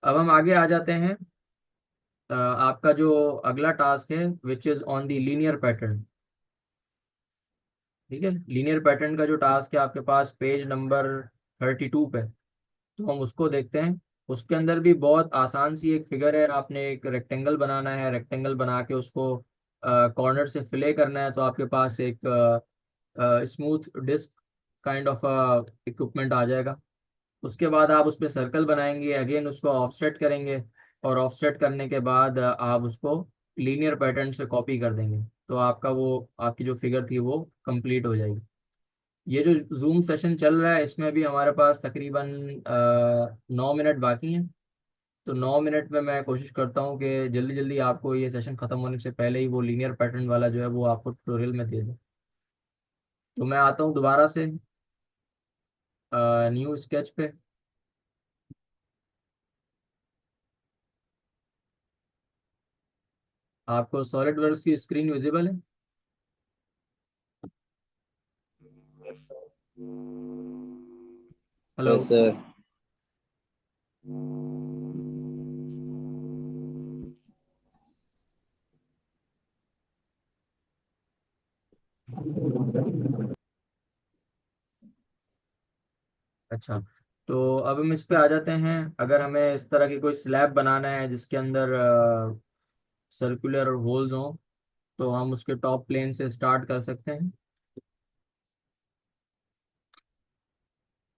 अब हम आगे आ जाते हैं। आपका जो अगला टास्क है which is on the linear pattern. ठीक है, लीनियर पैटर्न का जो टास्क है आपके पास पेज नंबर 32 पे, तो हम उसको देखते हैं। उसके अंदर भी बहुत आसान सी एक फिगर है। आपने एक रेक्टेंगल बनाना है, रेक्टेंगल बना के उसको कॉर्नर से फिले करना है, तो आपके पास एक smooth disc kind of equipment आ जाएगा। उसके बाद आप उस पर सर्कल बनाएंगे, अगेन उसको ऑफसेट करेंगे, और ऑफसेट करने के बाद आप उसको लीनियर पैटर्न से कॉपी कर देंगे, तो आपका वो आपकी जो फिगर थी वो कंप्लीट हो जाएगी। ये जो जूम सेशन चल रहा है इसमें भी हमारे पास तकरीबन 9 मिनट बाकी हैं। तो 9 मिनट में मैं कोशिश करता हूँ कि जल्दी जल्दी आपको ये सेशन खत्म होने से पहले ही वो लीनियर पैटर्न वाला जो है वो आपको ट्यूटोरियल में दे दूँ। तो मैं आता हूँ दोबारा से न्यू स्केच पे। आपको सॉलिड वर्क्स की स्क्रीन विजिबल है? हेलो। Yes sir. अच्छा, तो अब हम इस पे आ जाते हैं। अगर हमें इस तरह की कोई स्लैब बनाना है जिसके अंदर सर्कुलर होल्स हों, तो हम उसके टॉप प्लेन से स्टार्ट कर सकते हैं।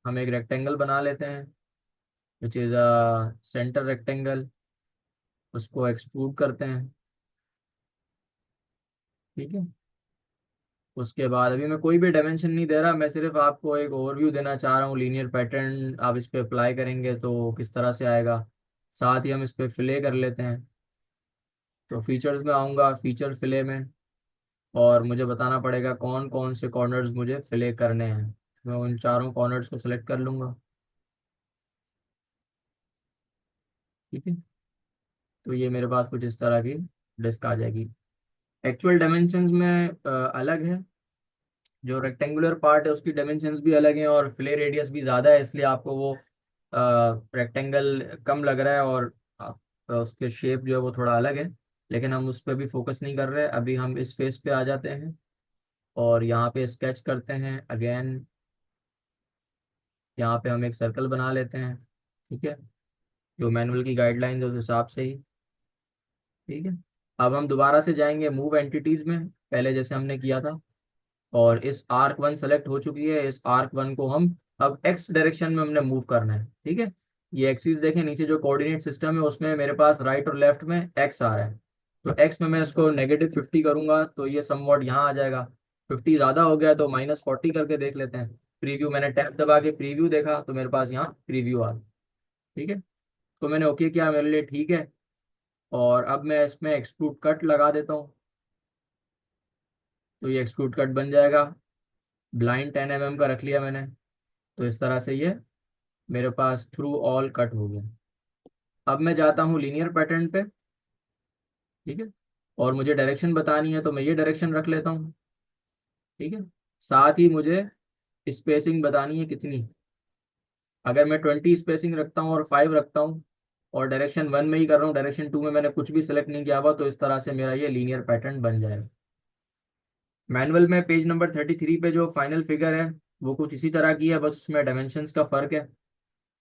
हम एक रेक्टेंगल बना लेते हैं विच इज़ सेंटर रेक्टेंगल। उसको एक्सट्रूड करते हैं। ठीक है। उसके बाद अभी मैं कोई भी डायमेंशन नहीं दे रहा, मैं सिर्फ आपको एक ओवरव्यू देना चाह रहा हूँ। लीनियर पैटर्न आप इस पे अप्लाई करेंगे तो किस तरह से आएगा। साथ ही हम इस पे फिले कर लेते हैं। तो फीचर्स में आऊँगा, फीचर फिले में, और मुझे बताना पड़ेगा कौन कौन से कॉर्नर्स मुझे फिले करने हैं। मैं उन चारों कॉर्नर्स को सिलेक्ट कर लूँगा। ठीक है। तो ये मेरे पास कुछ इस तरह की डिस्क आ जाएगी। एक्चुअल डायमेंशंस में अलग है। जो रेक्टेंगुलर पार्ट है उसकी डायमेंशंस भी अलग हैं, और फिले रेडियस भी ज़्यादा है, इसलिए आपको वो रेक्टेंगल कम लग रहा है, और उसके शेप जो है वो थोड़ा अलग है। लेकिन हम उस पर भी फोकस नहीं कर रहे, अभी हम इस फेस पे आ जाते हैं और यहाँ पे स्केच करते हैं अगेन। यहाँ पे हम एक सर्कल बना लेते हैं। ठीक है, जो मैनुअल की गाइडलाइंस है उस हिसाब से ही। ठीक है। अब हम दोबारा से जाएंगे मूव एंटिटीज में, पहले जैसे हमने किया था, और इस आर्क वन सेलेक्ट हो चुकी है। इस आर्क वन को हम अब एक्स डायरेक्शन में हमने मूव करना है। ठीक है। ये एक्सिस देखें, नीचे जो कोऑर्डिनेट सिस्टम है उसमें मेरे पास राइट और लेफ्ट में एक्स आ रहा है। तो एक्स में मैं इसको -50 करूंगा तो ये समवॉट यहाँ आ जाएगा। 50 ज़्यादा हो गया तो -40 करके देख लेते हैं। प्रीव्यू, मैंने टैब दबा के प्रीव्यू देखा तो मेरे पास यहाँ प्रीव्यू आ गया। ठीक है। तो मैंने ओके किया, मेरे लिए ठीक है। और अब मैं इसमें एक्सट्रूड कट लगा देता हूँ, तो ये एक्सट्रूड कट बन जाएगा। ब्लाइंड 10 mm का रख लिया मैंने। तो इस तरह से ये मेरे पास थ्रू ऑल कट हो गया। अब मैं जाता हूँ लीनियर पैटर्न पे। ठीक है। और मुझे डायरेक्शन बतानी है तो मैं ये डायरेक्शन रख लेता हूँ। ठीक है। साथ ही मुझे स्पेसिंग बतानी है कितनी। अगर मैं 20 स्पेसिंग रखता हूँ और 5 रखता हूँ, और डायरेक्शन वन में ही कर रहा हूँ, डायरेक्शन टू में मैंने कुछ भी सेलेक्ट नहीं किया हुआ, तो इस तरह से मेरा ये लीनियर पैटर्न बन जाएगा। मैनुअल में पेज नंबर 33 पे जो फाइनल फिगर है वो कुछ इसी तरह की है, बस उसमें डायमेंशंस का फर्क है।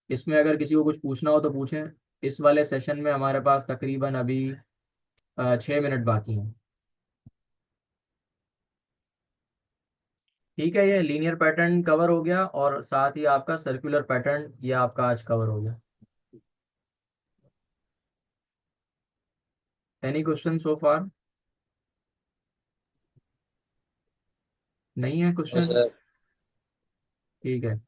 इसमें अगर किसी को कुछ पूछना हो तो पूछें। इस वाले सेशन में हमारे पास तकरीबन अभी 6 मिनट बाकी हैं। ठीक है, ये लीनियर पैटर्न कवर हो गया, और साथ ही आपका सर्कुलर पैटर्न ये आपका आज कवर हो गया। एनी क्वेश्चन सो फार? नहीं है नो क्वेश्चन? सर। ठीक है।